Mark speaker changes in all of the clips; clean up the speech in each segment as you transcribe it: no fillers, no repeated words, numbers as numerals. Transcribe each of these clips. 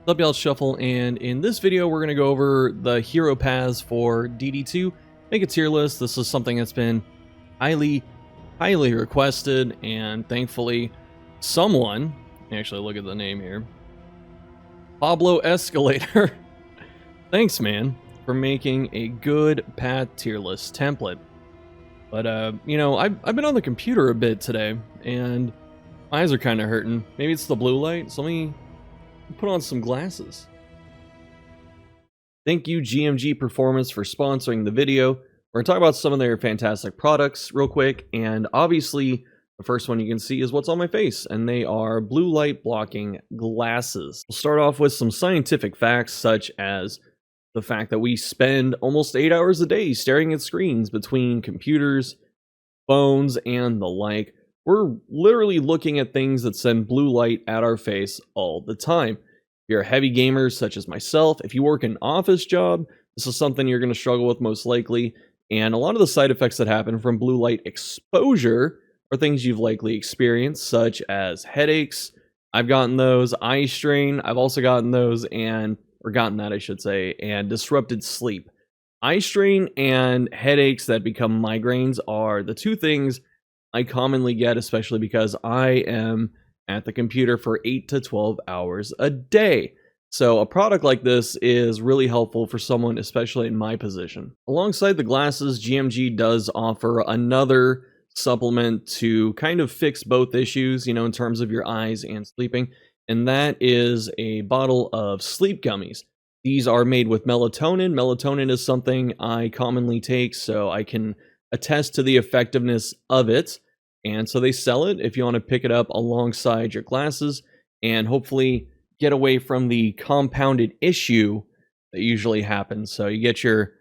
Speaker 1: What's up, y'all? It's Shuffle, and in this video we're going to go over the hero paths for DD2. Make a tier list. This is something that's been highly requested, and thankfully someone, actually look at the name here, Pablo Escalator, thanks man, for making a good path tier list template. But you know, I've been on the computer a bit today, and my eyes are kind of hurting. Maybe it's the blue light, so let me put on some glasses. Thank you GMG Performance for sponsoring the video. We're going to talk about some of their fantastic products real quick, and obviously the first one you can see is what's on my face, and they are blue light blocking glasses. We'll start off with some scientific facts, such as the fact that we spend almost 8 hours a day staring at screens between computers, phones, and the like. We're literally looking at things that send blue light at our face all the time. If you're a heavy gamer such as myself, if you work an office job, this is something you're going to struggle with most likely. And a lot of the side effects that happen from blue light exposure are things you've likely experienced, such as headaches. I've gotten those, eye strain. I've also gotten those, and disrupted sleep. Eye strain and headaches that become migraines are the two things I commonly get, especially because I am at the computer for 8 to 12 hours a day. So a product like this is really helpful for someone, especially in my position. Alongside the glasses, GMG does offer another supplement to kind of fix both issues, you know, in terms of your eyes and sleeping, and that is a bottle of sleep gummies. These are made with melatonin. Melatonin is something I commonly take, so I can attest to the effectiveness of it. And so they sell it if you want to pick it up alongside your glasses and hopefully get away from the compounded issue that usually happens. So you get your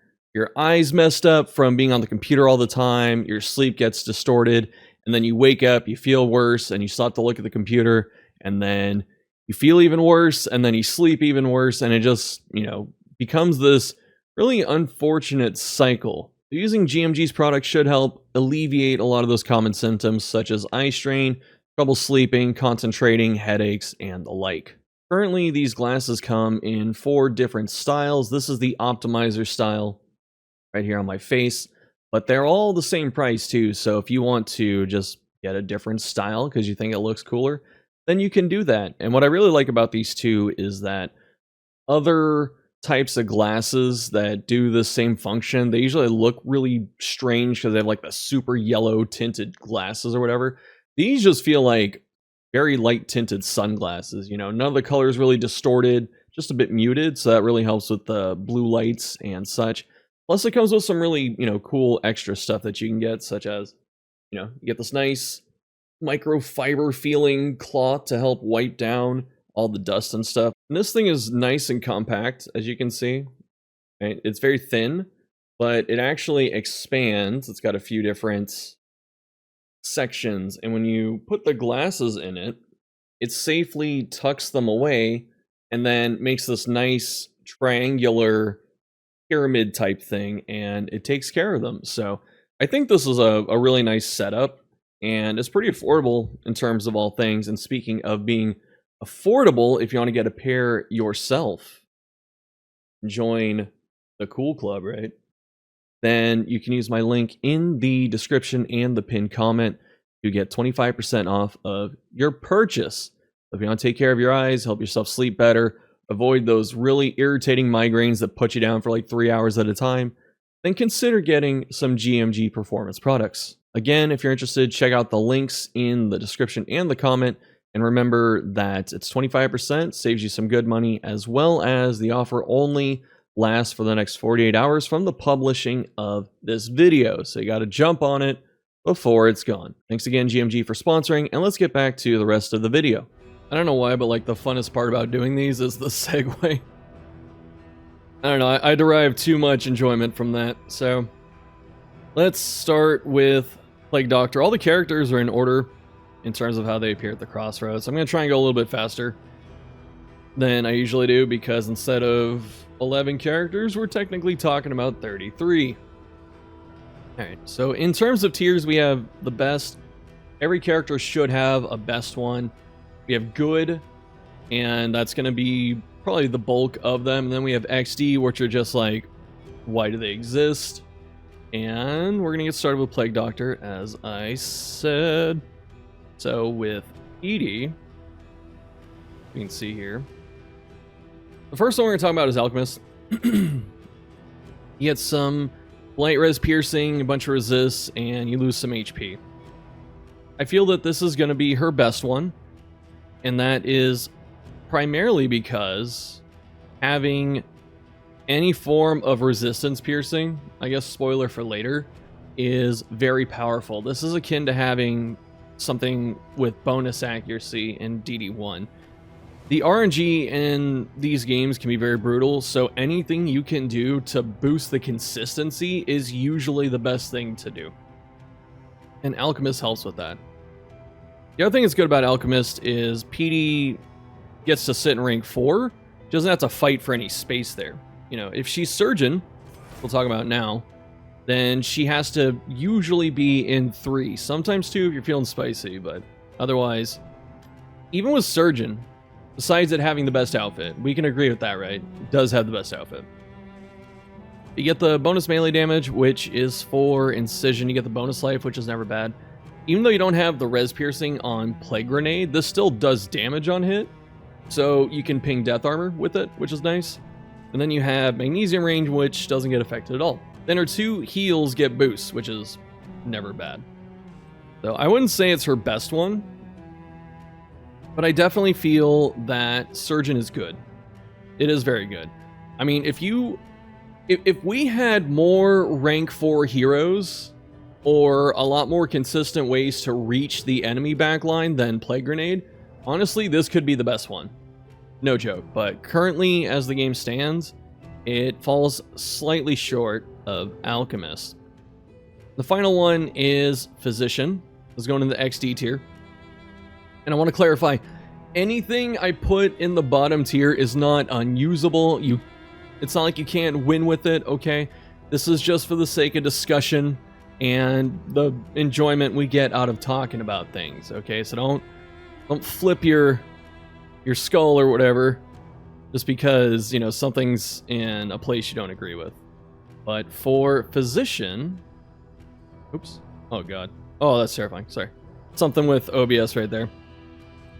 Speaker 1: eyes messed up from being on the computer all the time, your sleep gets distorted, and then you wake up, you feel worse, and you still have to look at the computer, and then you feel even worse, and then you sleep even worse, and it just, you know, becomes this really unfortunate cycle. Using GMG's products should help alleviate a lot of those common symptoms, such as eye strain, trouble sleeping, concentrating, headaches, and the like. Currently, these glasses come in 4 different styles. This is the optimizer style right here on my face, but they're all the same price too. So if you want to just get a different style because you think it looks cooler, then you can do that. And what I really like about these two is that other types of glasses that do the same function, they usually look really strange because they have like the super yellow tinted glasses or whatever. These just feel like very light tinted sunglasses, you know, none of the colors really distorted, just a bit muted, so that really helps with the blue lights and such. Plus it comes with some really, you know, cool extra stuff that you can get, such as, you know, you get this nice microfiber feeling cloth to help wipe down all the dust and stuff. And this thing is nice and compact, as you can see. Right? It's very thin, but it actually expands. It's got a few different sections, and when you put the glasses in it, it safely tucks them away and then makes this nice triangular pyramid type thing, and it takes care of them. So I think this is a really nice setup, and it's pretty affordable in terms of all things. And speaking of being affordable, if you want to get a pair yourself, join the Cool Club, right? Then you can use my link in the description and the pinned comment to get 25% off of your purchase. If you want to take care of your eyes, help yourself sleep better, avoid those really irritating migraines that put you down for like 3 hours at a time, then consider getting some GMG Performance products. Again, if you're interested, check out the links in the description and the comment. And remember that it's 25%, saves you some good money, as well as the offer only lasts for the next 48 hours from the publishing of this video. So you got to jump on it before it's gone. Thanks again, GMG, for sponsoring, and let's get back to the rest of the video. I don't know why, but like the funnest part about doing these is the segue. I don't know, I derive too much enjoyment from that. So let's start with Plague Doctor. All the characters are in order in terms of how they appear at the crossroads. I'm going to try and go a little bit faster than I usually do, because instead of 11 characters, we're technically talking about 33. Alright, so in terms of tiers, we have the best. Every character should have a best one. We have good, and that's going to be probably the bulk of them. And then we have XD, which are just like, why do they exist? And we're going to get started with Plague Doctor, as I said. So with Edie, you can see here, the first one we're going to talk about is Alchemist. You get some light res piercing, a bunch of resists, and you lose some HP. I feel that this is going to be her best one, and that is primarily because having any form of resistance piercing, I guess spoiler for later, is very powerful. This is akin to having something with bonus accuracy in DD1. The RNG in these games can be very brutal, so anything you can do to boost the consistency is usually the best thing to do. And Alchemist helps with that. The other thing that's good about Alchemist is PD gets to sit in rank 4. She doesn't have to fight for any space there. You know, if she's Surgeon, we'll talk about now, then she has to usually be in 3. Sometimes 2 if you're feeling spicy, but otherwise, even with Surgeon, besides it having the best outfit, we can agree with that, right? It does have the best outfit. You get the bonus melee damage, which is for Incision. You get the bonus life, which is never bad. Even though you don't have the res piercing on Plague Grenade, this still does damage on hit. So you can ping Death Armor with it, which is nice. And then you have Magnesium Range, which doesn't get affected at all. Then her 2 heals get boosts, which is never bad. So I wouldn't say it's her best one, but I definitely feel that Surgeon is good. It is very good. I mean, if we had more rank 4 heroes, or a lot more consistent ways to reach the enemy backline than Plague Grenade, honestly, this could be the best one. No joke, but currently, as the game stands, it falls slightly short of Alchemist. The final one is Physician. It's going in the XD tier. And I want to clarify, anything I put in the bottom tier is not unusable. It's not like you can't win with it, okay? This is just for the sake of discussion and the enjoyment we get out of talking about things, okay? So don't flip your skull or whatever just because, you know, something's in a place you don't agree with. But for Physician, oops, oh god, oh that's terrifying, sorry, something with OBS right there.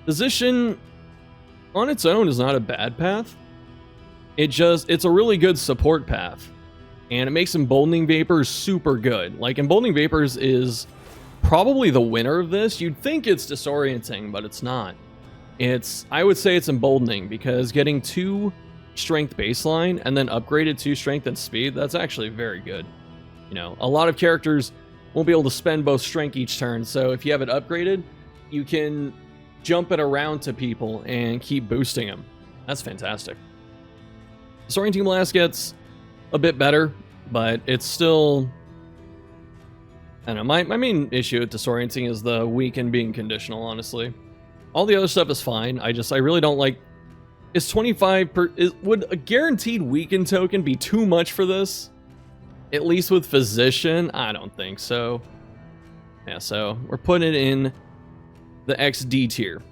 Speaker 1: Physician on its own is not a bad path. It's a really good support path. And it makes Emboldening Vapors super good. Like, Emboldening Vapors is probably the winner of this. You'd think it's disorienting, but it's not. I would say it's emboldening, because getting 2 strength baseline and then upgraded 2 strength and speed, that's actually very good. You know, a lot of characters won't be able to spend both strength each turn, so if you have it upgraded, you can jump it around to people and keep boosting them. That's fantastic. Disorienting Blast gets a bit better, but it's still, I don't know, my main issue with disorienting is the weaken being conditional, honestly. All the other stuff is fine. I really don't like, is 25 per, would a guaranteed weaken token be too much for this? At least with Physician? I don't think so. Yeah, so we're putting it in the XD tier.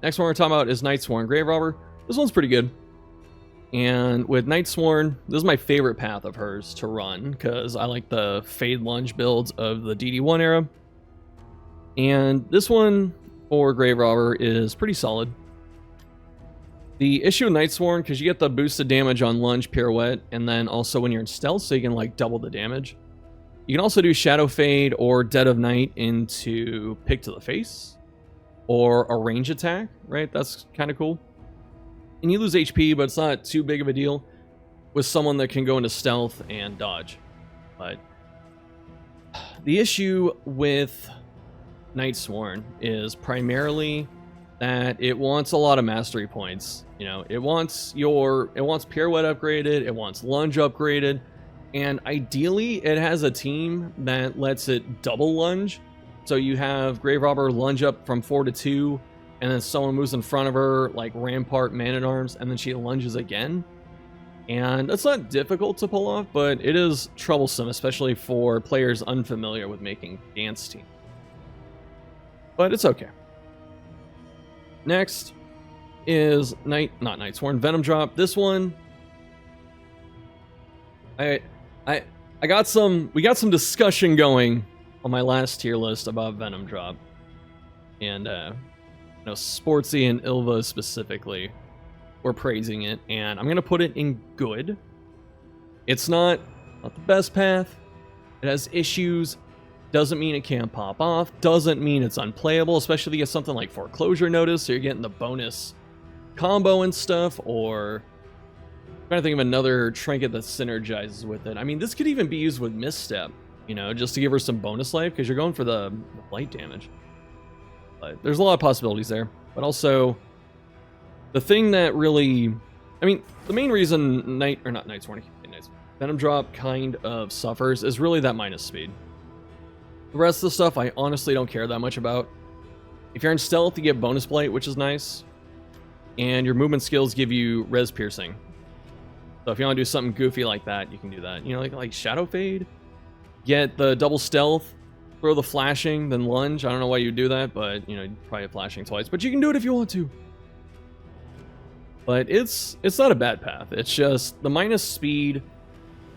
Speaker 1: Next one we're talking about is Nightsworn Grave Robber. This one's pretty good. And with Nightsworn, this is my favorite path of hers to run, because I like the Fade Lunge builds of the DD1 era. And this one for Grave Robber is pretty solid. The issue with Nightsworn, because you get the boosted damage on Lunge, Pirouette, and then also when you're in Stealth, so you can like double the damage. You can also do Shadow Fade or Dead of Night into Pick to the Face, or a range attack, right? That's kind of cool. And you lose HP, but it's not too big of a deal with someone that can go into stealth and dodge. But the issue with Nightsworn is primarily that it wants a lot of mastery points. You know, it wants Pirouette upgraded, it wants Lunge upgraded, and ideally it has a team that lets it double lunge. So you have Grave Robber lunge up from 4 to 2, and then someone moves in front of her, like Rampart, Man-at-Arms, and then she lunges again. And that's not difficult to pull off, but it is troublesome, especially for players unfamiliar with making dance team. But it's okay. Next, is not Nightsworn, Venom Drop. This one, we got some discussion going on my last tier list about Venom Drop, and Sportsy and Ilva specifically were praising it, and I'm gonna put it in good. It's not the best path. It has issues. Doesn't mean it can't pop off. Doesn't mean it's unplayable, especially if you get something like Foreclosure Notice, so you're getting the bonus combo and stuff, or I'm trying to think of another trinket that synergizes with it. I mean, this could even be used with Misstep, just to give her some bonus life, because you're going for the light damage. But there's a lot of possibilities there. But also, the thing that really, the main reason Venom Drop kind of suffers is really that minus speed. The rest of the stuff I honestly don't care that much about. If you're in stealth, you get bonus blight, which is nice. And your movement skills give you res piercing. So if you want to do something goofy like that, you can do that. Like Shadow Fade. Get the double stealth, throw the flashing, then lunge. I don't know why you do that, but you'd probably have flashing twice. But you can do it if you want to. But it's not a bad path. It's just the minus speed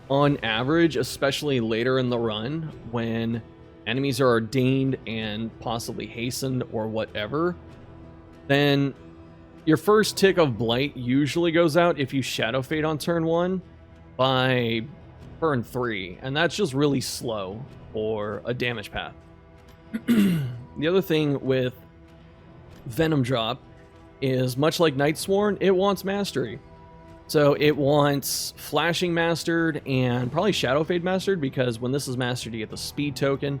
Speaker 1: on average, especially later in the run, when enemies are ordained and possibly hastened or whatever, then your first tick of blight usually goes out if you Shadow Fade on turn 1 by turn 3, and that's just really slow for a damage path. The other thing with Venom Drop is, much like Nightsworn, it wants mastery. So it wants Flashing mastered and probably Shadow Fade mastered, because when this is mastered you get the speed token,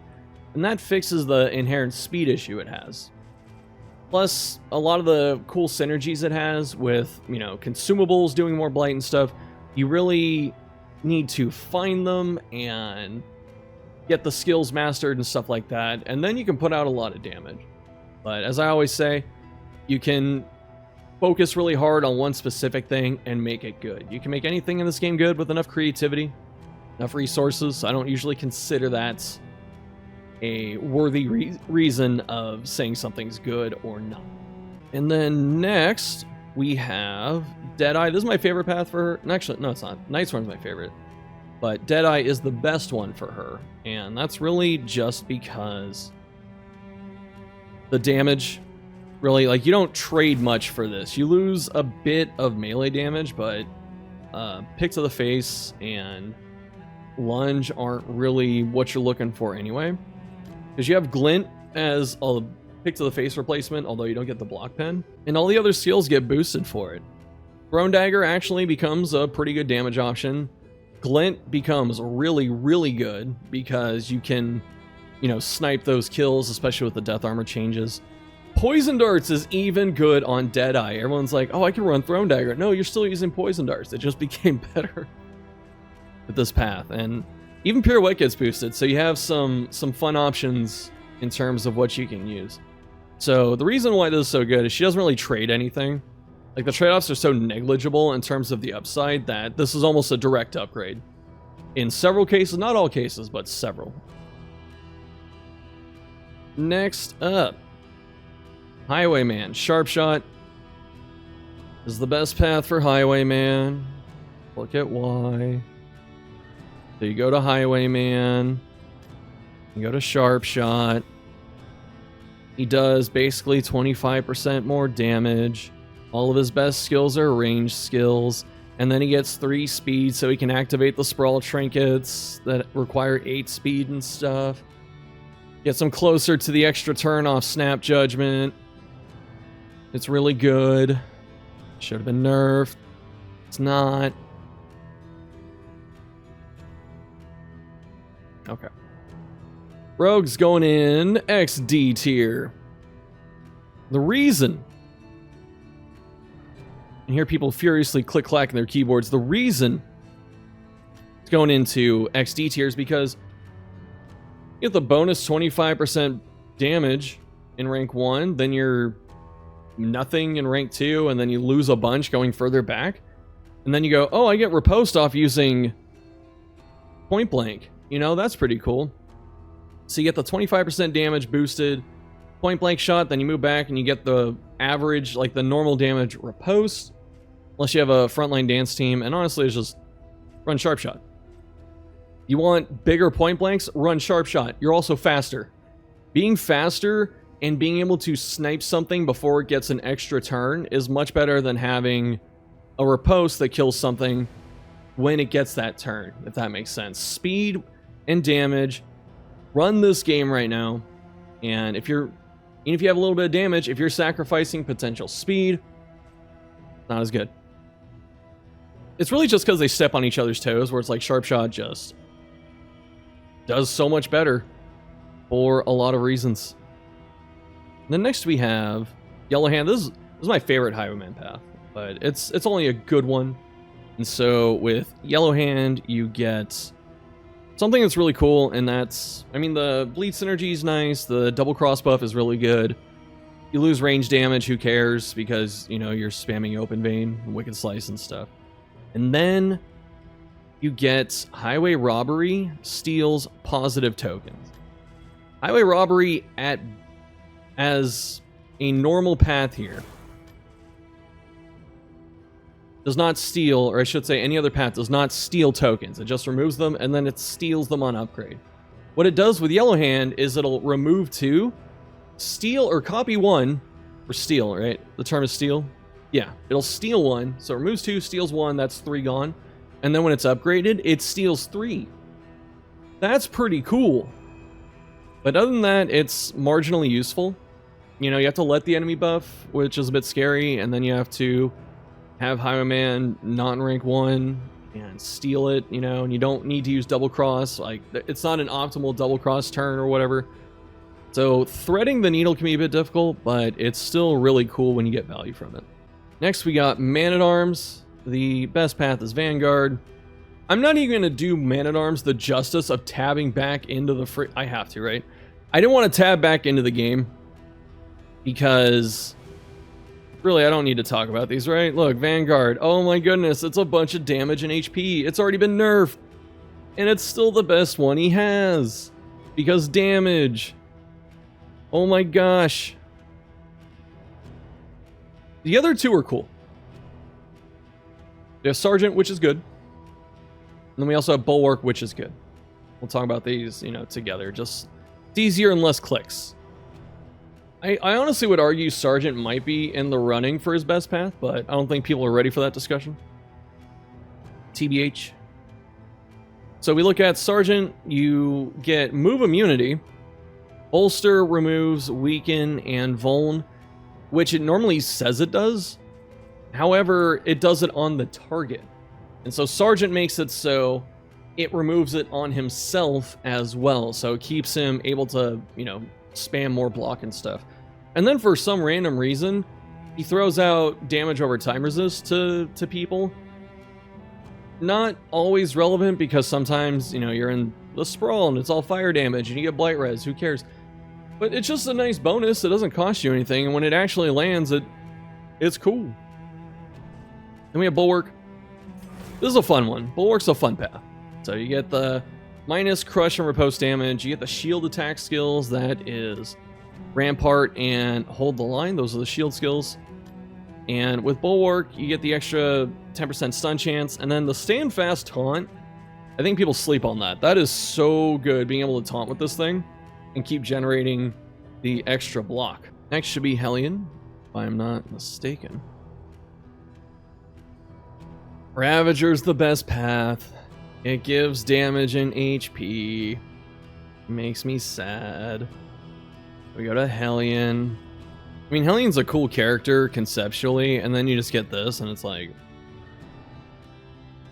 Speaker 1: and that fixes the inherent speed issue it has. Plus, a lot of the cool synergies it has with, consumables doing more blight and stuff, you really need to find them and get the skills mastered and stuff like that, and then you can put out a lot of damage. But as I always say, you can focus really hard on one specific thing and make it good. You can make anything in this game good with enough creativity, enough resources. I don't usually consider that a worthy reason of saying something's good or not. And then next, we have Deadeye. This is my favorite path for her. Actually, no, it's not. Nightsworn's my favorite. But Deadeye is the best one for her. And that's really just because the damage, really, you don't trade much for this. You lose a bit of melee damage, but pick to the face and lunge aren't really what you're looking for anyway. Because you have Glint as a pick to the face replacement, although you don't get the block pen, and all the other skills get boosted for it. Thrown Dagger actually becomes a pretty good damage option. Glint becomes really, really good because you can, snipe those kills, especially with the death armor changes. Poison Darts is even good on Deadeye. Everyone's like, oh, I can run Thrown Dagger. No, you're still using Poison Darts. It just became better with this path. And even Pirouette gets boosted, so you have some fun options in terms of what you can use. So the reason why this is so good is she doesn't really trade anything. The trade-offs are so negligible in terms of the upside that this is almost a direct upgrade. In several cases, not all cases, but several. Next up, Highwayman. Sharpshot is the best path for Highwayman. Look at why. So you go to Highwayman, you go to Sharpshot. He does basically 25% more damage. All of his best skills are ranged skills. And then he gets 3 speed, so he can activate the Sprawl trinkets that require 8 speed and stuff. Gets him closer to the extra turn off Snap Judgment. It's really good. Should have been nerfed. It's not. Okay. Rogue's going in XD tier. The reason, and hear people furiously click-clacking their keyboards, the reason it's going into XD tier is because you get the bonus 25% damage in rank 1, then you're nothing in rank 2, and then you lose a bunch going further back. And then you go, oh, I get riposte off using Point Blank. That's pretty cool. So you get the 25% damage boosted Point Blank shot, then you move back and you get the average, like the normal damage riposte, unless you have a frontline dance team, and honestly, it's just run sharp shot. You want bigger point blanks? Run sharp shot. You're also faster. Being faster and being able to snipe something before it gets an extra turn is much better than having a riposte that kills something when it gets that turn, if that makes sense. Speed and damage. Run this game right now. And if you have a little bit of damage, if you're sacrificing potential speed, not as good. It's really just because they step on each other's toes, where it's like sharp shot just does so much better for a lot of reasons. And then next we have Yellow Hand. This is my favorite Highwayman path, but it's only a good one. And so with Yellow Hand, you get something that's really cool, and that's, I mean, the bleed synergy is nice, the double cross buff is really good. You lose range damage, who cares, because, you know, you're spamming Open Vein, Wicked Slice and stuff. And then you get Highway Robbery steals positive tokens. Highway Robbery as a normal path here does not steal, or I should say any other path does not steal tokens. It just removes them and then it steals them on upgrade. What it does with Yellow Hand is it'll remove 2, steal or copy 1, or steal, right? The term is steal. Yeah, it'll steal 1, so it removes 2, steals 1, that's 3 gone. And then when it's upgraded, it steals 3. That's pretty cool. But other than that, it's marginally useful. You know, you have to let the enemy buff, which is a bit scary, and then you have to have Highwayman not in rank 1 and steal it, you know, and you don't need to use double cross. Like, it's not an optimal double cross turn or whatever. So threading the needle can be a bit difficult, but it's still really cool when you get value from it. Next we got Man-at-Arms. The best path is Vanguard. I'm not even going to do Man-at-Arms the justice of tabbing back into the I have to, right? I didn't want to tab back into the game because really I don't need to talk about these, right? Look, Vanguard. Oh my goodness, it's a bunch of damage and HP. It's already been nerfed. And it's still the best one he has. Because damage. Oh my gosh. The other two are cool. We have Sergeant, which is good. And then we also have Bulwark, which is good. We'll talk about these, you know, together. Just, it's easier and less clicks. I honestly would argue Sergeant might be in the running for his best path, but I don't think people are ready for that discussion. TBH. So we look at Sergeant, you get move immunity. Bolster removes weaken and vuln, which it normally says it does. However, it does it on the target. And so Sergeant makes it so it removes it on himself as well. So it keeps him able to, you know, spam more block and stuff. And then for some random reason, he throws out damage over time resist to people. Not always relevant because sometimes, you know, you're in the sprawl and it's all fire damage and you get blight res, who cares? But it's just a nice bonus. It doesn't cost you anything, and when it actually lands, it's cool. Then we have Bulwark. This is a fun one. Bulwark's a fun path. So you get the minus crush and riposte damage. You get the shield attack skills. That is Rampart and Hold the Line. Those are the shield skills. And with Bulwark, you get the extra 10% stun chance. And then the Stand Fast taunt. I think people sleep on that. That is so good, being able to taunt with this thing and keep generating the extra block. Next should be Hellion, if I'm not mistaken. Ravager's the best path. It gives damage and HP. Makes me sad. We go to Hellion. I mean, Hellion's a cool character conceptually, and then you just get this, and it's like,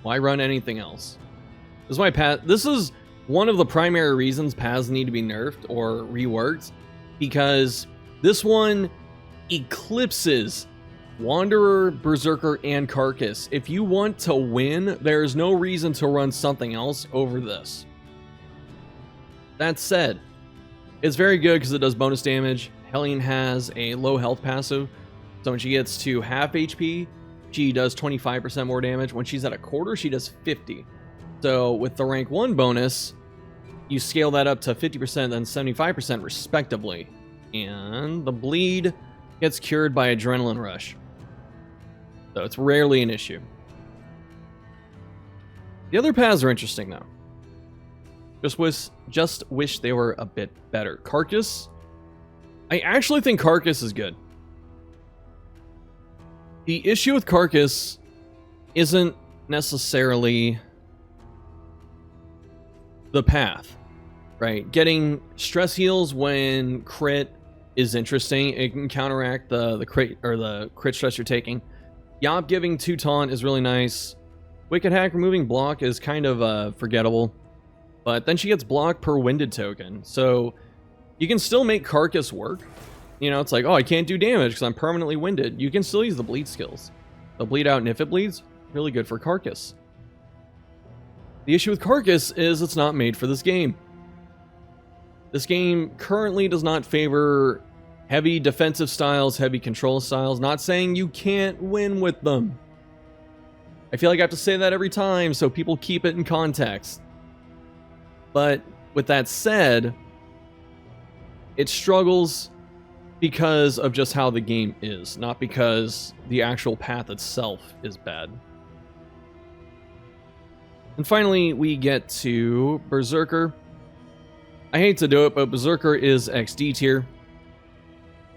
Speaker 1: why run anything else? This is why this is one of the primary reasons paths need to be nerfed or reworked, because this one eclipses Wanderer, Berserker, and Carcass. If you want to win, there is no reason to run something else over this. That said, it's very good because it does bonus damage. Hellion has a low health passive, so when she gets to half HP, she does 25% more damage. When she's at a quarter, she does 50. So with the rank 1 bonus, you scale that up to 50% and 75% respectively. And the bleed gets cured by Adrenaline Rush. So it's rarely an issue. The other paths are interesting though. Just wish they were a bit better. Carcass. I actually think Carcass is good. The issue with Carcass isn't necessarily the path, right? Getting stress heals when crit is interesting. It can counteract the crit or the crit stress you're taking. Yop giving 2 taunt is really nice. Wicked Hack removing block is kind of forgettable. But then she gets block per winded token. So you can still make Carcass work. You know, it's like, oh, I can't do damage because I'm permanently winded. You can still use the bleed skills. The bleed out and if it bleeds, really good for Carcass. The issue with Carcass is it's not made for this game. This game currently does not favor heavy defensive styles, heavy control styles. Not saying you can't win with them. I feel like I have to say that every time so people keep it in context. But with that said, it struggles because of just how the game is, not because the actual path itself is bad. And finally, we get to Berserker. I hate to do it, but Berserker is XD tier.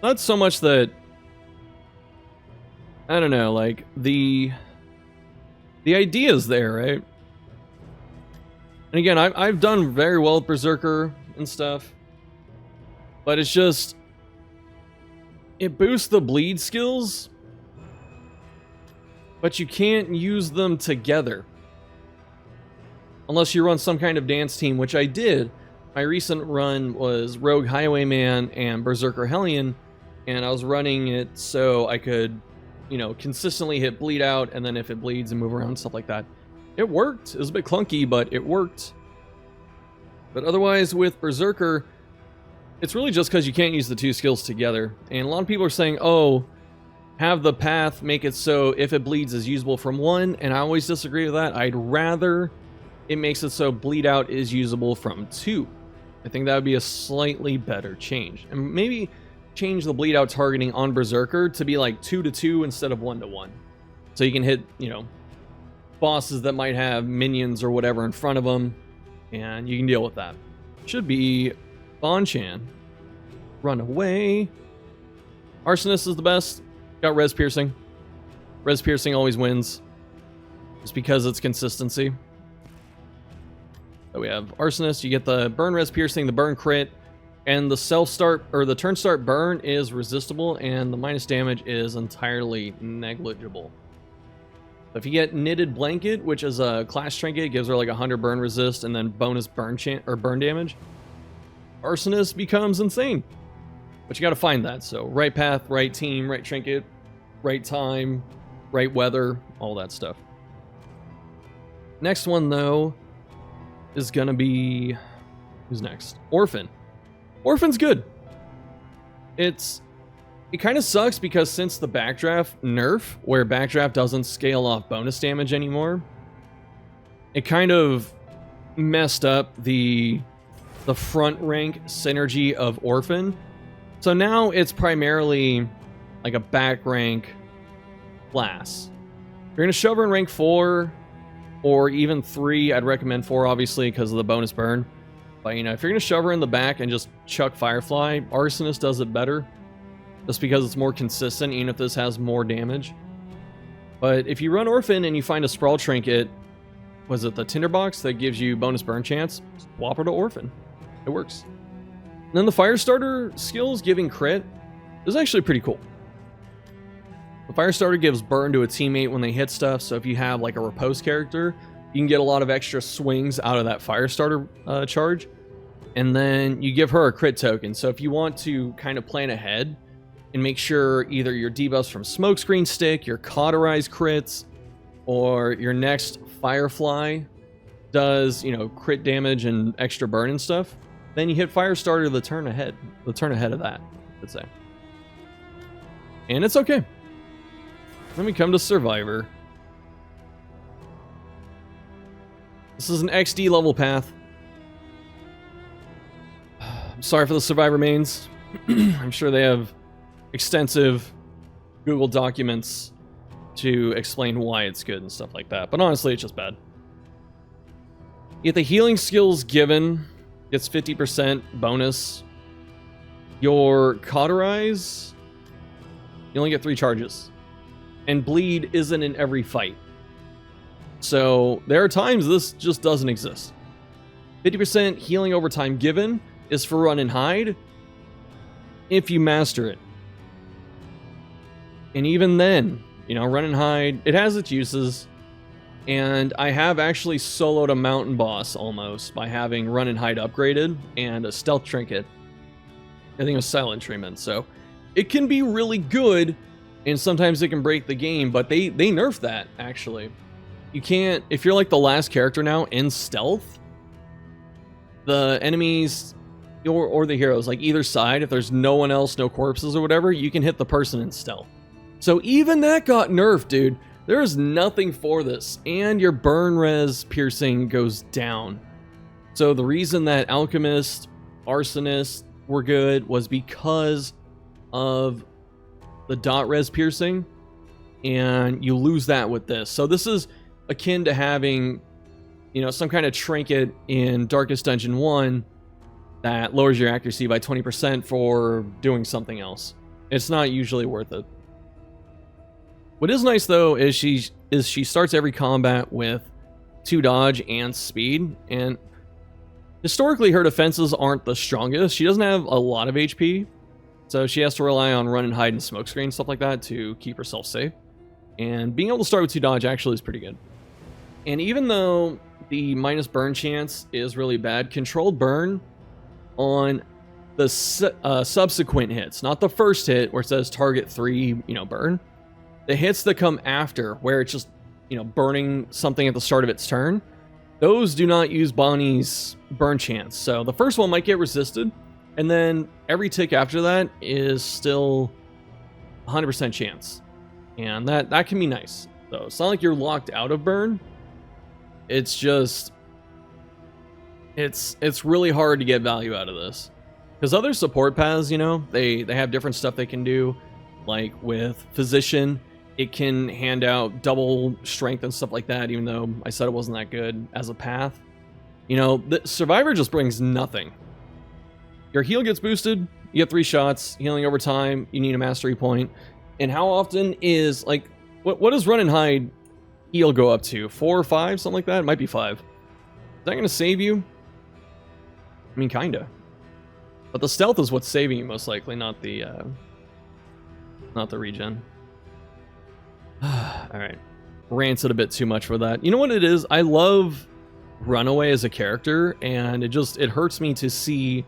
Speaker 1: Not so much that... I don't know, like, the idea's there, right? And again, I've done very well with Berserker and stuff. But it's just... it boosts the bleed skills, but you can't use them together. Unless you run some kind of dance team, which I did. My recent run was Rogue Highwayman and Berserker Hellion, and I was running it so I could, you know, consistently hit bleed out, and then if it bleeds and move around, stuff like that. It worked. It was a bit clunky, but it worked. But otherwise, with Berserker, it's really just because you can't use the 2 skills together. And a lot of people are saying, oh, have the path make it so if it bleeds is usable from 1, and I always disagree with that. I'd rather it makes it so bleed out is usable from 2. I think that would be a slightly better change. And maybe change the bleed out targeting on Berserker to be like 2-2 instead of 1-1. So you can hit, you know, bosses that might have minions or whatever in front of them, and you can deal with that. Should be Bonchan. Run away. Arsonist is the best. Got Res Piercing. Res Piercing always wins. Just because it's consistency. So we have Arsonist. You get the burn Res Piercing, the burn crit, and the self-start, or the turn start burn is resistible, and the minus damage is entirely negligible. So if you get Knitted Blanket, which is a class trinket, gives her like 100 burn resist, and then bonus burn burn damage, Arsonist becomes insane. But you gotta find that. So right path, right team, right trinket, right time, right weather, all that stuff. Next one though is gonna be, who's next? Orphan. Orphan's good. It kind of sucks because since the Backdraft nerf, where Backdraft doesn't scale off bonus damage anymore, it kind of messed up the front rank synergy of Orphan. So now it's primarily like a back rank class. If you're going to shove her in rank 4 or even 3, I'd recommend 4 obviously because of the bonus burn. But you know, if you're going to shove her in the back and just chuck Firefly, Arsonist does it better. Just because it's more consistent, even if this has more damage. But if you run Orphan and you find a Sprawl Trinket, was it the Tinderbox that gives you bonus burn chance? Swap her to Orphan. It works. And then the Firestarter skills giving crit is actually pretty cool. The Firestarter gives burn to a teammate when they hit stuff, so if you have like a Riposte character, you can get a lot of extra swings out of that Firestarter charge. And then you give her a crit token, so if you want to kind of plan ahead and make sure either your debuffs from Smokescreen stick, your Cauterize crits, or your next Firefly does, you know, crit damage and extra burn and stuff, then you hit Firestarter the turn ahead of that, let's say. And it's okay. Let me come to Survivor. This is an XD level path. I'm sorry for the Survivor mains. I'm sure they have extensive Google documents to explain why it's good and stuff like that. But honestly, it's just bad. You get the healing skills given, gets 50% bonus. Your Cauterize, you only get 3 charges. And Bleed isn't in every fight. So there are times this just doesn't exist. 50% healing over time given is for Run and Hide if you master it. And even then, you know, Run and Hide, it has its uses. And I have actually soloed a mountain boss almost by having Run and Hide upgraded and a stealth trinket. I think it was Silent Treatment. So it can be really good, and sometimes it can break the game, but they nerfed that, actually. You can't, if you're like the last character now in stealth, the enemies or the heroes, like either side, if there's no one else, no corpses or whatever, you can hit the person in stealth. So even that got nerfed, dude. There is nothing for this, and your burn res piercing goes down. So the reason that Alchemist, Arsonist were good was because of the dot res piercing, and you lose that with this. So this is akin to having, you know, some kind of trinket in Darkest Dungeon 1 that lowers your accuracy by 20% for doing something else. It's not usually worth it. What is nice though is she starts every combat with 2 dodge and speed, and historically her defenses aren't the strongest. She doesn't have a lot of HP, so she has to rely on Run and Hide and Smokescreen, stuff like that, to keep herself safe. And being able to start with 2 dodge actually is pretty good. And even though the minus burn chance is really bad, controlled burn on the subsequent hits, not the first hit where it says target 3, you know, burn. The hits that come after, where it's just, you know, burning something at the start of its turn, those do not use Bonnie's burn chance. So the first one might get resisted, and then every tick after that is still 100% chance. And that can be nice. So it's not like you're locked out of burn. It's just, it's really hard to get value out of this. Because other support paths, you know, they have different stuff they can do. Like with Physician, it can hand out double strength and stuff like that, even though I said it wasn't that good as a path. You know, the Survivor just brings nothing. Your heal gets boosted, you get 3 shots, healing over time, you need a mastery point. And how often is, like, what does Run and Hide heal go up to? 4 or 5, something like that? It might be 5. Is that going to save you? I mean, kinda. But the stealth is what's saving you, most likely, not the regen. Alright. Ranted a bit too much for that. You know what it is? I love Runaway as a character, and it hurts me to see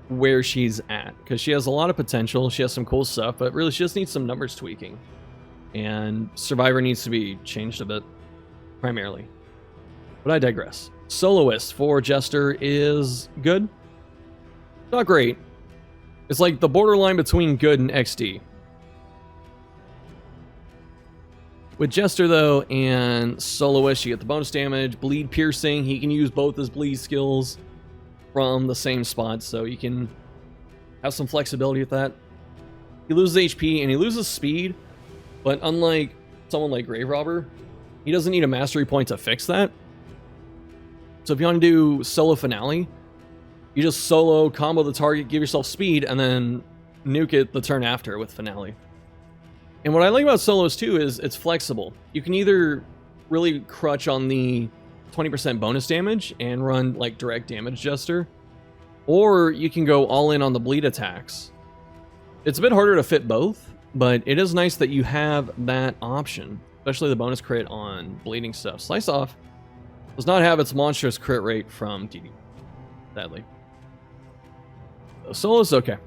Speaker 1: where she's at. Because she has a lot of potential, she has some cool stuff, but really she just needs some numbers tweaking. And Survivor needs to be changed a bit, primarily. But I digress. Soloist for Jester is good. Not great. It's like the borderline between good and XD. With Jester, though, and Soloist, you get the bonus damage, bleed piercing. He can use both his bleed skills from the same spot, so you can have some flexibility with that. He loses HP and he loses speed, but unlike someone like Grave Robber, he doesn't need a mastery point to fix that. So if you want to do solo finale, you just solo combo the target, give yourself speed, and then nuke it the turn after with finale. And what I like about solos too is it's flexible. You can either really crutch on the 20% bonus damage and run like direct damage Jester, or you can go all in on the bleed attacks. It's a bit harder to fit both, but it is nice that you have that option, especially the bonus crit on bleeding stuff. Slice Off does not have its monstrous crit rate from DD, sadly. Solo's okay.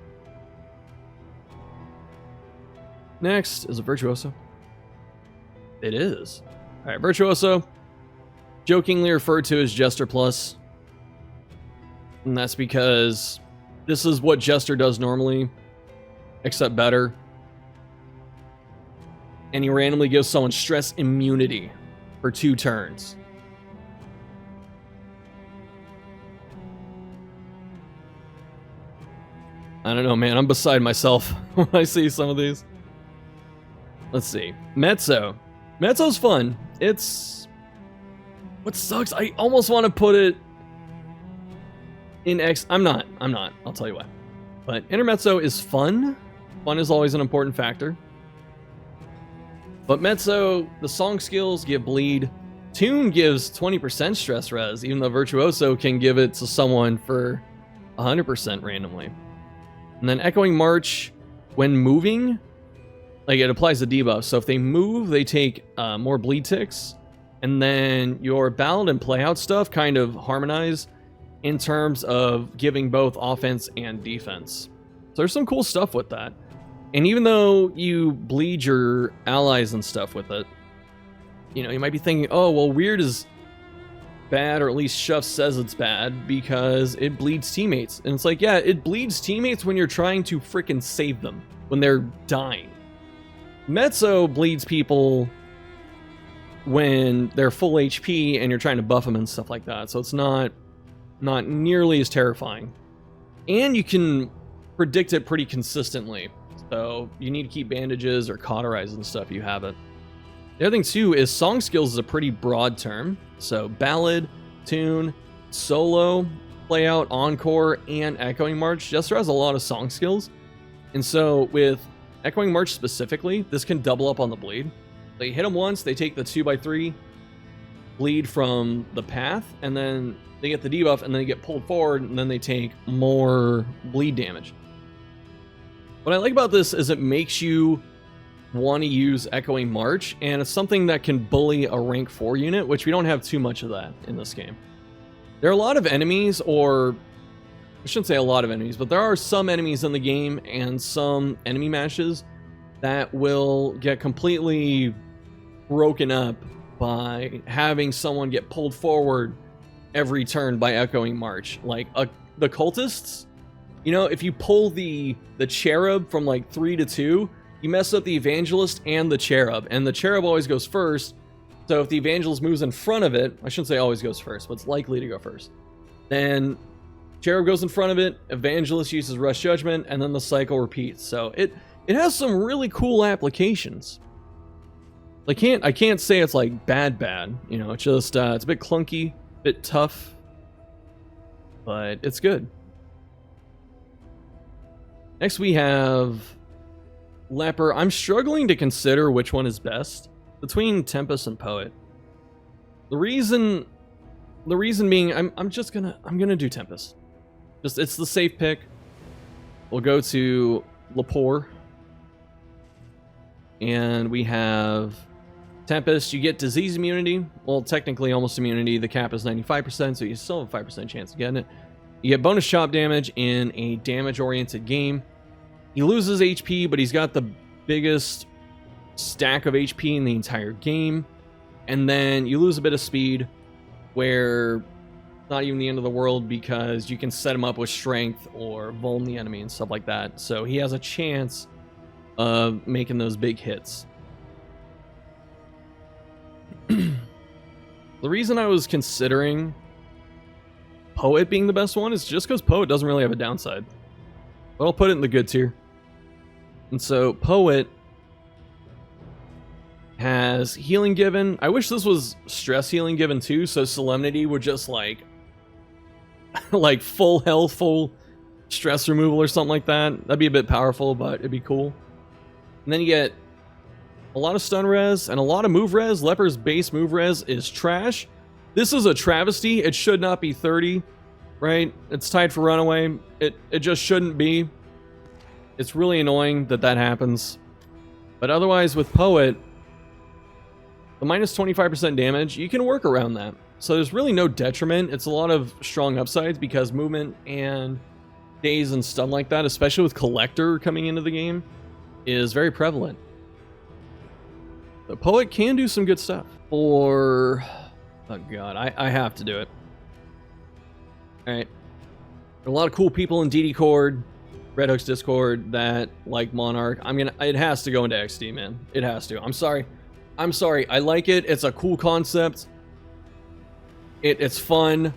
Speaker 1: Next is a Virtuoso. It is. Alright, Virtuoso, jokingly referred to as Jester Plus. And that's because this is what Jester does normally, except better. And he randomly gives someone stress immunity for 2 turns. I don't know, man. I'm beside myself when I see some of these. Let's see. Mezzo. Mezzo's fun. It's... What sucks, I almost want to put it in X... I'm not. I'll tell you why. But Intermezzo is fun. Fun is always an important factor. But Mezzo, the song skills give bleed. Tune gives 20% stress res, even though Virtuoso can give it to someone for 100% randomly. And then Echoing March, when moving, like it applies the debuff. So if they move, they take more bleed ticks. And then your ballad and playout stuff kind of harmonize in terms of giving both offense and defense. So there's some cool stuff with that. And even though you bleed your allies and stuff with it, you know, you might be thinking, oh, well, Weird is bad, or at least Shuff says it's bad because it bleeds teammates. And it's like, yeah, it bleeds teammates when you're trying to freaking save them, when they're dying. Mezzo bleeds people when they're full HP and you're trying to buff them and stuff like that. So it's not nearly as terrifying. And you can predict it pretty consistently. So you need to keep bandages or cauterize and stuff, you have it. The other thing too is song skills is a pretty broad term. So ballad, tune, solo, playout, encore, and echoing march. Jester has a lot of song skills. And so with echoing march specifically, this can double up on the bleed. They hit them once, they take the 2x3 bleed from the path, and then they get the debuff, and then they get pulled forward, and then they take more bleed damage. What I like about this is it makes you want to use Echoing March, and it's something that can bully a rank 4 unit, which we don't have too much of that in this game. There are a lot of enemies, or I shouldn't say a lot of enemies, but there are some enemies in the game and some enemy matches that will get completely broken up by having someone get pulled forward every turn by Echoing March. Like the cultists, you know, if you pull the cherub from like 3 to 2, you mess up the evangelist and the cherub always goes first. So if the evangelist moves in front of it, I shouldn't say always goes first, but it's likely to go first, then cherub goes in front of it, evangelist uses rush judgment, and then the cycle repeats. So it has some really cool applications. I can't say it's like bad, you know, it's just it's a bit clunky, a bit tough, but it's good. Next we have Leper. I'm struggling to consider which one is best between Tempest and Poet. The reason being, I'm gonna do Tempest. Just, it's the safe pick. We'll go to Lepore, and we have Tempest. You get disease immunity. Well, technically almost immunity. The cap is 95%, so you still have a 5% chance of getting it. You get bonus chop damage in a damage-oriented game. He loses HP, but he's got the biggest stack of HP in the entire game. And then you lose a bit of speed, where it's not even the end of the world because you can set him up with strength or vuln the enemy and stuff like that. So he has a chance of making those big hits. The reason I was considering Poet being the best one is just because Poet doesn't really have a downside. But I'll put it in the good tier. And so Poet has healing given. I wish this was stress healing given too, so Solemnity would just like full health, full stress removal or something like that. That'd be a bit powerful, but it'd be cool. And then you get a lot of stun res and a lot of move res. Leper's base move res is trash. This is a travesty. It should not be 30, right? It's tied for runaway. It just shouldn't be. It's really annoying that happens. But otherwise, with Poet, the minus 25% damage, you can work around that. So there's really no detriment. It's a lot of strong upsides because movement and daze and stun like that, especially with Collector coming into the game, is very prevalent. The Poet can do some good stuff. For... oh god, I have to do it. Alright. There are a lot of cool people in DD Cord, Red Hook's Discord, that like Monarch. It has to go into XD, man. It has to. I'm sorry. I like it. It's a cool concept. It's fun.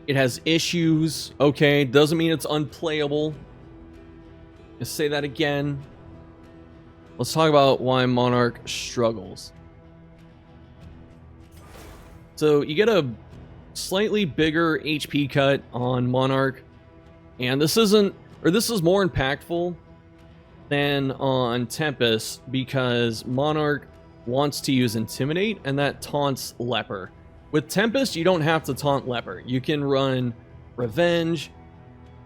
Speaker 1: It has issues. Okay, doesn't mean it's unplayable. Let's say that again. Let's talk about why Monarch struggles. So you get a slightly bigger HP cut on Monarch, and this is more impactful than on Tempest because Monarch wants to use Intimidate, and that taunts Leper. With Tempest, you don't have to taunt Leper. You can run Revenge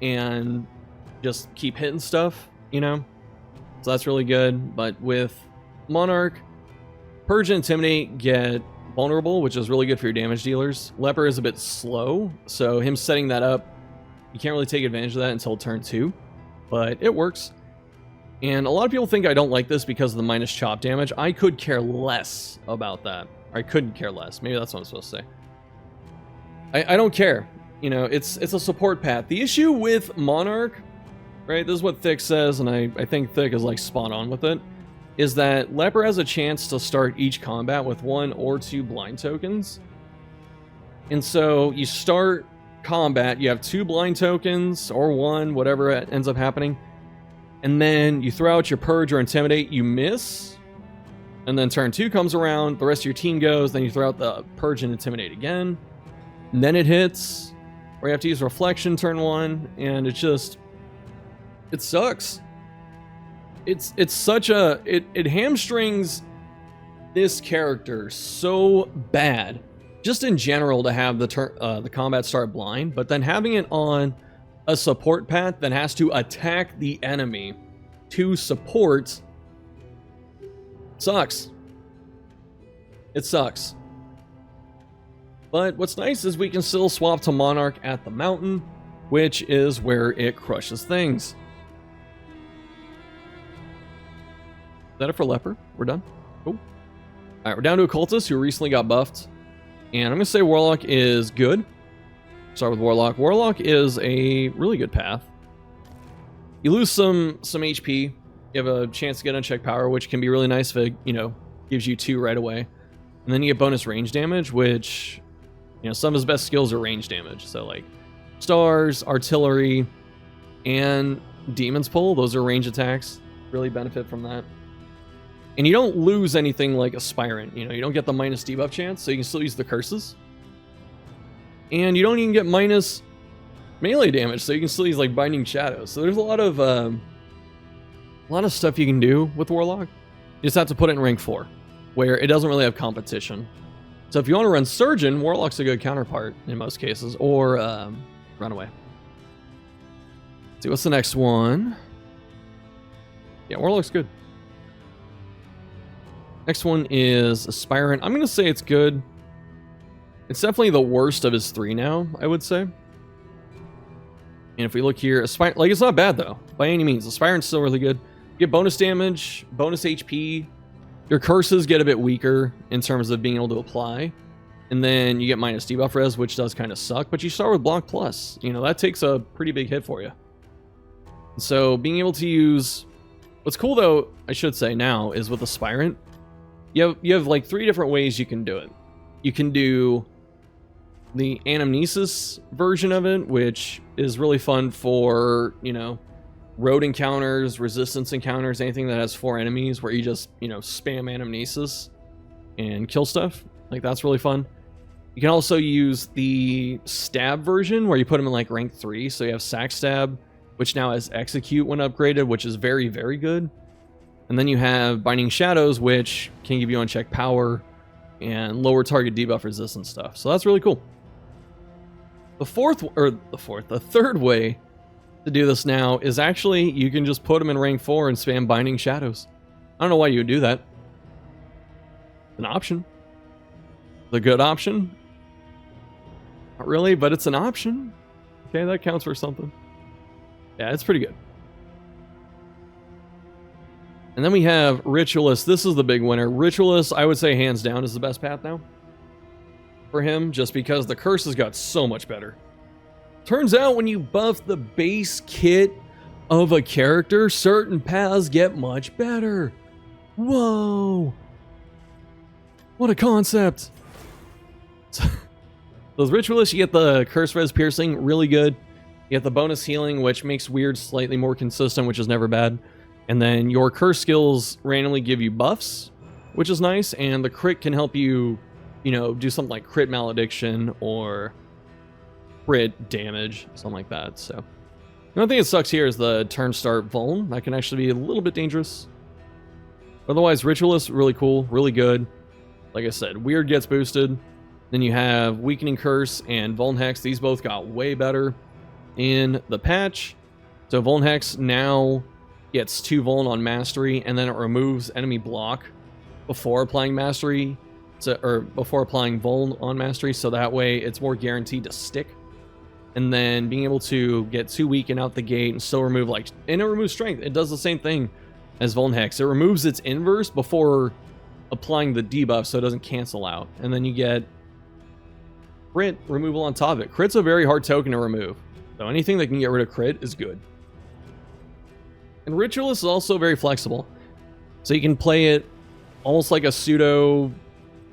Speaker 1: and just keep hitting stuff, you know? So that's really good. But with Monarch, Purge and Intimidate get vulnerable, which is really good for your damage dealers. Leper is a bit slow, so him setting that up, you can't really take advantage of that until turn 2, but it works. And a lot of people think I don't like this because of the minus chop damage. I could care less about that. Or I couldn't care less. Maybe that's what I'm supposed to say. I don't care. You know, it's a support path. The issue with Monarch, right, this is what Thick says, and I think Thick is like spot on with it, is that Leper has a chance to start each combat with 1 or 2 blind tokens. And so you start combat, you have 2 blind tokens, or 1, whatever ends up happening, and then you throw out your Purge or Intimidate, you miss, and then turn 2 comes around, the rest of your team goes, then you throw out the Purge and Intimidate again, and then it hits, or you have to use Reflection turn 1, and it sucks. It's such a... It hamstrings this character so bad, just in general, to have the combat start blind, but then having it on a support path that has to attack the enemy to support sucks. It sucks. But what's nice is we can still swap to Monarch at the mountain, which is where it crushes things. Is that it for Leper? We're done? Cool. Alright, we're down to Occultist, who recently got buffed. And I'm going to say Warlock is good. Start with Warlock. Warlock is a really good path. You lose some HP. You have a chance to get unchecked power, which can be really nice if it, you know, gives you 2 right away. And then you get bonus range damage, which, you know, some of his best skills are range damage. So, like, Stars, Artillery, and Demon's Pull. Those are range attacks. Really benefit from that. And you don't lose anything like Aspirant. You know, you don't get the minus debuff chance, so you can still use the curses. And you don't even get minus melee damage, so you can still use like Binding Shadows. So there's a lot of stuff you can do with Warlock. You just have to put it in rank 4, where it doesn't really have competition. So if you want to run Surgeon, Warlock's a good counterpart in most cases, or Runaway. Let's see, what's the next one? Yeah, Warlock's good. Next one is Aspirant. I'm going to say it's good. It's definitely the worst of his 3 now, I would say. And if we look here, Aspirant, like, it's not bad though, by any means. Aspirant's still really good. You get bonus damage, bonus HP. Your curses get a bit weaker in terms of being able to apply. And then you get minus debuff res, which does kind of suck, but you start with Block Plus. You know, that takes a pretty big hit for you. So being able to use... What's cool though, I should say now, is with Aspirant, you have like 3 different ways you can do it. You can do the Anamnesis version of it, which is really fun for, you know, road encounters, resistance encounters, anything that has 4 enemies where you just, you know, spam Anamnesis and kill stuff. Like, that's really fun. You can also use the Stab version where you put them in like rank 3, so you have Sack Stab, which now has Execute when upgraded, which is very, very good. And then you have Binding Shadows, which can give you unchecked power and lower target debuff resistance stuff. So that's really cool. The third way to do this now is actually you can just put them in rank 4 and spam Binding Shadows. I don't know why you would do that. An option. The good option? Not really, but it's an option. Okay, that counts for something. Yeah, it's pretty good. And then we have Ritualist. This is the big winner. Ritualist, I would say hands down, is the best path now for him, just because the curses got so much better. Turns out when you buff the base kit of a character, certain paths get much better. Whoa! What a concept! So, those Ritualists, you get the Curse Res Piercing, really good. You get the bonus healing, which makes weird slightly more consistent, which is never bad. And then your curse skills randomly give you buffs, which is nice. And the crit can help you, you know, do something like crit malediction or crit damage, something like that. So the only thing that sucks here is the turn start vuln. That can actually be a little bit dangerous. Otherwise, Ritualist, really cool, really good. Like I said, Weird gets boosted. Then you have Weakening Curse and Vuln Hex. These both got way better in the patch. So Vuln Hex now gets 2 Vuln on Mastery, and then it removes enemy block before applying Mastery, or before applying Vuln on Mastery, so that way it's more guaranteed to stick. And then being able to get 2 Weaken out the gate and still remove, like, and it removes Strength. It does the same thing as Vuln Hex. It removes its inverse before applying the debuff, so it doesn't cancel out. And then you get crit removal on top of it. Crit's a very hard token to remove, so anything that can get rid of crit is good. And Ritualist is also very flexible, so you can play it almost like a pseudo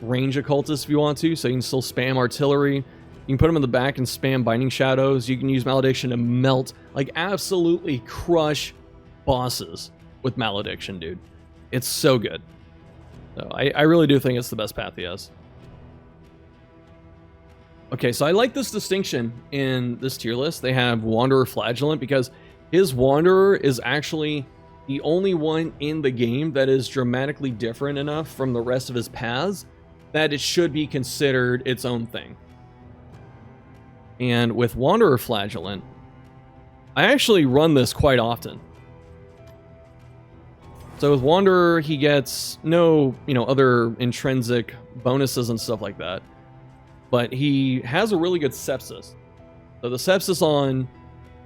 Speaker 1: range occultist if you want to, so you can still spam artillery. You can put them in the back and spam Binding Shadows. You can use Malediction to melt, like absolutely crush bosses with Malediction, dude. It's so good. So I really do think it's the best path he has. Okay, so I like this distinction in this tier list. They have Wanderer Flagellant because his Wanderer is actually the only one in the game that is dramatically different enough from the rest of his paths that it should be considered its own thing. And with Wanderer Flagellant, I actually run this quite often. So with Wanderer, he gets no, other intrinsic bonuses and stuff like that. But he has a really good Sepsis. So the Sepsis on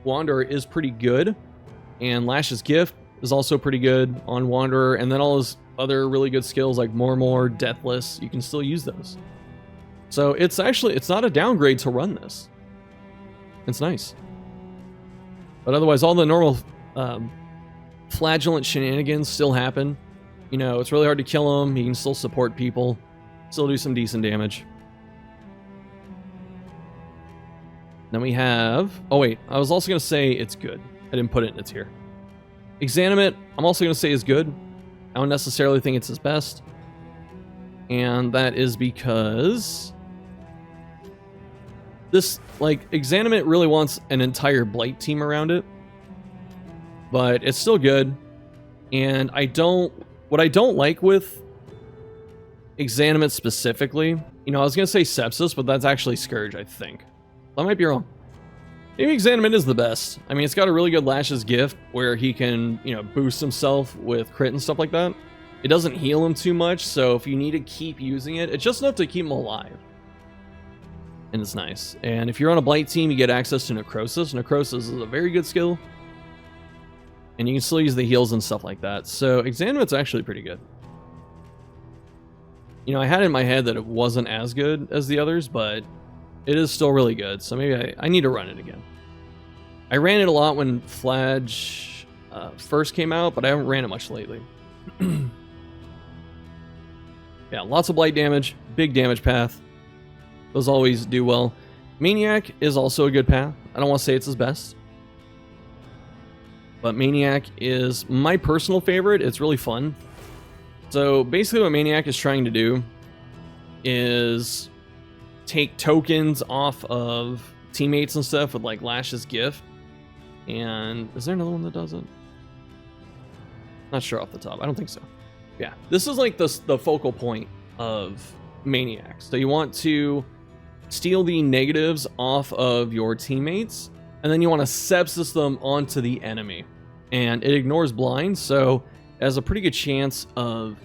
Speaker 1: Wanderer is pretty good. And Lash's Gift is also pretty good on Wanderer. And then all his other really good skills like More, Deathless, you can still use those. So it's not a downgrade to run this. It's nice. But otherwise, all the normal Flagellant shenanigans still happen. It's really hard to kill him. He can still support people. Still do some decent damage. Then we have... Oh, wait. I was also going to say it's good. I didn't put it in its tier. Exanimate, I'm also going to say is good. I don't necessarily think it's his best. And that is because... this, Exanimate really wants an entire Blight team around it. But it's still good. And what I don't like with Exanimate specifically, I was going to say Sepsis, but that's actually Scourge, I think. I might be wrong. Maybe Exanimate is the best. I mean, it's got a really good Lash's Gift where he can, boost himself with crit and stuff like that. It doesn't heal him too much, so if you need to keep using it, it's just enough to keep him alive. And it's nice. And if you're on a Blight team, you get access to Necrosis. Necrosis is a very good skill. And you can still use the heals and stuff like that. So Exanimate's actually pretty good. I had it in my head that it wasn't as good as the others, but it is still really good. So maybe I need to run it again. I ran it a lot when Flage first came out, but I haven't ran it much lately. Yeah, lots of blight damage, big damage path. Those always do well. Maniac is also a good path. I don't want to say it's his best. But Maniac is my personal favorite. It's really fun. So basically what Maniac is trying to do is take tokens off of teammates and stuff with Lash's Gift. And is there another one that does it? Not sure off the top. I don't think so. Yeah, this is the focal point of Maniac. So you want to steal the negatives off of your teammates, and then you want to Sepsis them onto the enemy. And it ignores blind, so it has a pretty good chance of,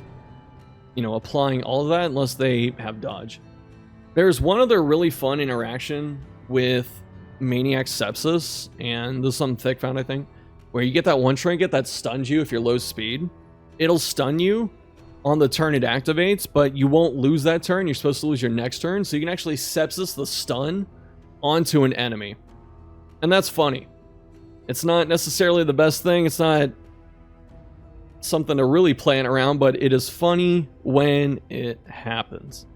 Speaker 1: applying all of that unless they have dodge. There's one other really fun interaction with Maniac Sepsis, and there's some Thick found, I think, where you get that one trinket that stuns you if you're low speed. It'll stun you on the turn it activates, but you won't lose that turn. You're supposed to lose your next turn, so you can actually Sepsis the stun onto an enemy. And that's funny. It's not necessarily the best thing. It's not something to really plan around, but it is funny when it happens.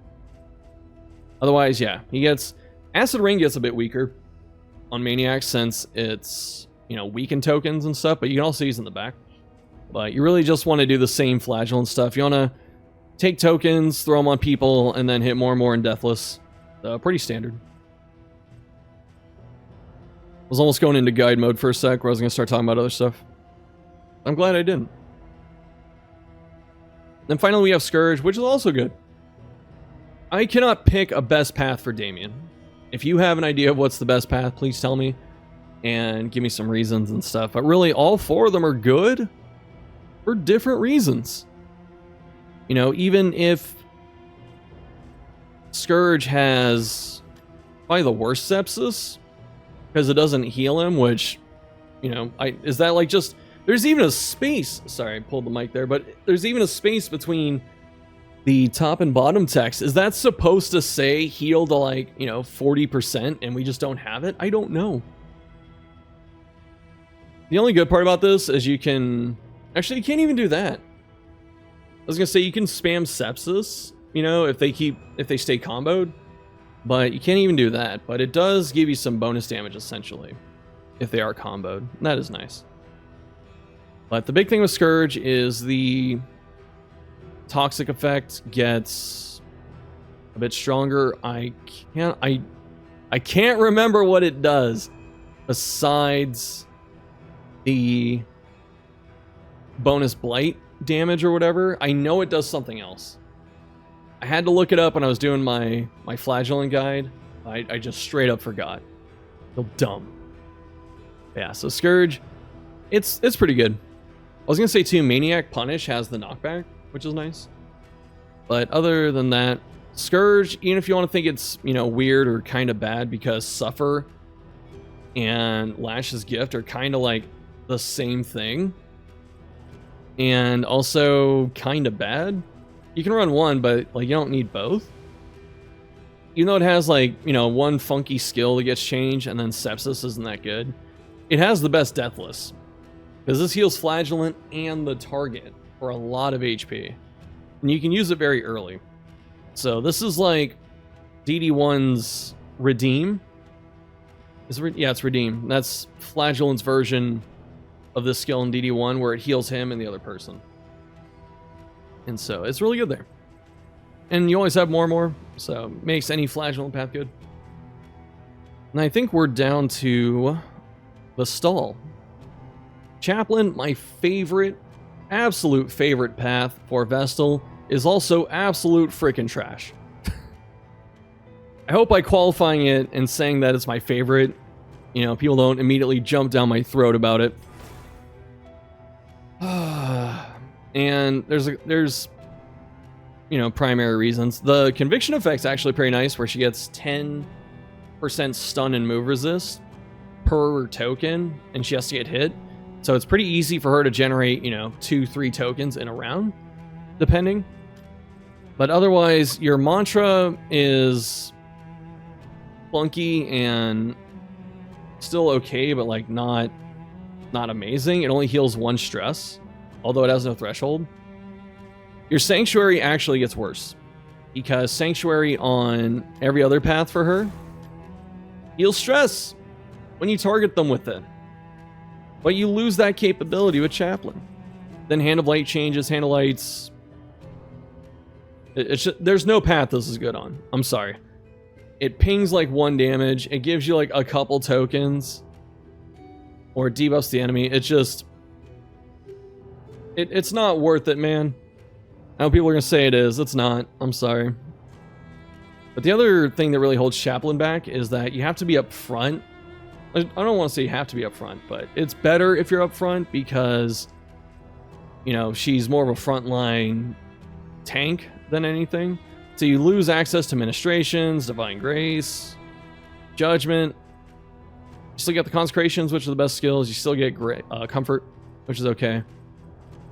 Speaker 1: Otherwise, yeah, he gets... Acid Rain gets a bit weaker. on Maniac since it's, you know, weakened tokens and stuff, but you can also use it in the back. But you really just want to do the same Flagellant stuff. You want to take tokens, throw them on people, and then hit more and more in Deathless. Pretty standard. I was almost going into guide mode for a sec where I was going to start talking about other stuff. I'm glad I didn't. Then finally we have Scourge, which is also good. I cannot pick a best path for Damien. If you have an idea of what's the best path, please tell me and give me some reasons and stuff. But really, all 4 of them are good for different reasons. You know, even if Scourge has probably the worst sepsis because it doesn't heal him, which, you know, is that like just... There's even a space... Sorry, I pulled the mic there, but there's even a space between the top and bottom text. Is that supposed to say heal to like, you know, 40% and we just don't have it? I don't know. The only good part about this is you can... Actually, you can't even do that. I was gonna say you can spam sepsis, you know, if they stay comboed, but you can't even do that. But it does give you some bonus damage essentially if they are comboed. And that is nice. But the big thing with Scourge is the toxic effect gets a bit stronger. I can't remember what it does besides the bonus blight damage or whatever. I know it does something else. I had to look it up when I was doing my Flagellant guide. I just straight up forgot. Feel dumb. Yeah, so Scourge, it's pretty good. I was gonna say too, Maniac Punish has the knockback, which is nice. But other than that, Scourge, even if you want to think it's, you know, weird or kind of bad, because Suffer and Lash's Gift are kind of like the same thing. And also kind of bad. You can run one, but like you don't need both. Even though it has like, you know, one funky skill that gets changed and then Sepsis isn't that good. It has the best Deathless. Because this heals Flagellant and the target for a lot of HP. And you can use it very early. So this is like DD1's Redeem. Yeah, it's Redeem. That's Flagellant's version of this skill in DD1 where it heals him and the other person. And so it's really good there. And you always have more and more, so makes any Flagellant path good. And I think we're down to the stall. Chaplain, my favorite, absolute favorite path for Vestal, is also absolute freaking trash. I hope by qualifying it and saying that it's my favorite, you know, people don't immediately jump down my throat about it. And there's you know, primary reasons. The conviction effect's actually pretty nice, where she gets 10% stun and move resist per token, and she has to get hit. So it's pretty easy for her to generate, you know, 2-3 tokens in a round, depending. But otherwise, your mantra is funky and still okay, but like not amazing. It only heals 1 stress, although it has no threshold. Your Sanctuary actually gets worse, because Sanctuary on every other path for her heals stress when you target them with it. But you lose that capability with Chaplain. Then Hand of Light changes. Hand of Light's... there's no path this is good on. I'm sorry. It pings like 1 damage. It gives you like a couple tokens. Or debuffs the enemy. It's just... It's not worth it, man. I know people are going to say it is. It's not. I'm sorry. But the other thing that really holds Chaplain back is that you have to be up front. I don't want to say you have to be up front, but it's better if you're up front because, you know, she's more of a frontline tank than anything. So you lose access to Ministrations, Divine Grace, Judgment. You still get the Consecrations, which are the best skills. You still get Comfort, which is okay.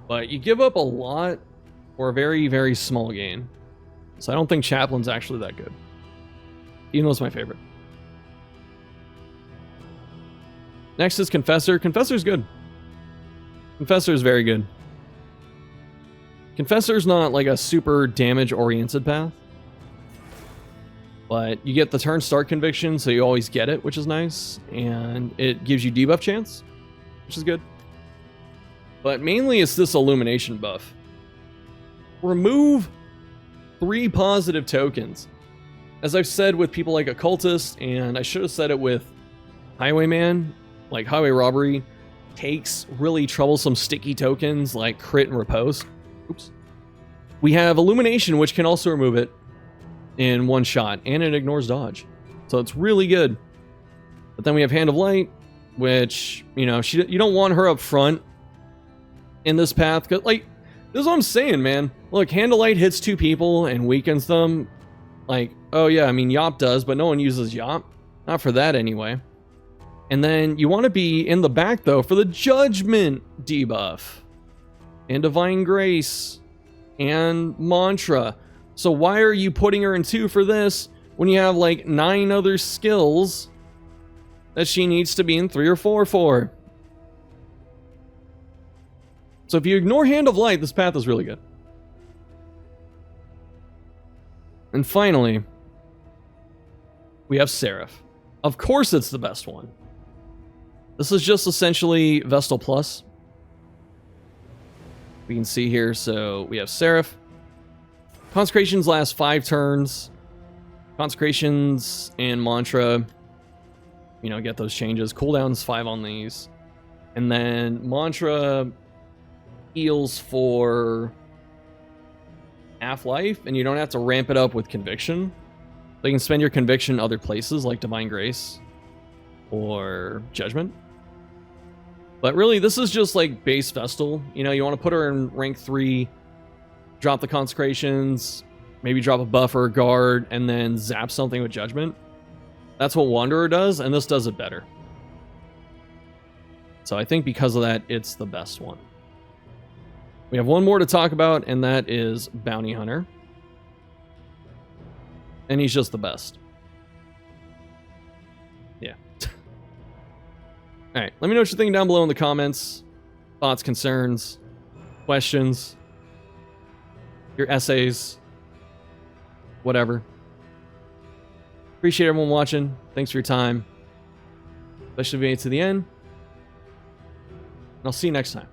Speaker 1: But you give up a lot for a very, very small gain. So I don't think Chaplain's actually that good. Even though it's my favorite. Next is Confessor. Confessor's good. Confessor is very good. Confessor's not like a super damage-oriented path. But you get the turn start conviction, so you always get it, which is nice. And it gives you debuff chance, which is good. But mainly it's this illumination buff. Remove 3 positive tokens. As I've said with people like Occultist, and I should have said it with Highwayman, like Highway Robbery takes really troublesome sticky tokens like crit and riposte. Oops. We have Illumination, which can also remove it in one shot, and it ignores dodge. So it's really good. But then we have Hand of Light, which, you know, you don't want her up front in this path. Cause, like, this is what I'm saying, man. Look, Hand of Light hits 2 people and weakens them. Like, oh yeah, I mean, Yop does, but no one uses Yop. Not for that anyway. And then you want to be in the back, though, for the Judgment debuff. And Divine Grace. And Mantra. So why are you putting her in 2 for this when you have, like, 9 other skills that she needs to be in 3 or 4 for? So if you ignore Hand of Light, this path is really good. And finally, we have Seraph. Of course it's the best one. This is just essentially Vestal Plus. We can see here, so we have Seraph. Consecrations last 5 turns. Consecrations and Mantra, you know, get those changes. Cooldowns 5 on these. And then Mantra heals for half-life, and you don't have to ramp it up with Conviction. So you can spend your Conviction other places, like Divine Grace or Judgment. But really, this is just like base Vestal. You know, you want to put her in rank 3, drop the Consecrations, maybe drop a buff or a guard, and then zap something with Judgment. That's what Wanderer does, and this does it better. So I think because of that, it's the best one. We have one more to talk about, and that is Bounty Hunter. And he's just the best. Yeah. Alright, let me know what you're thinking down below in the comments. Thoughts, concerns, questions, your essays, whatever. Appreciate everyone watching. Thanks for your time. Especially if you made it to the end. And I'll see you next time.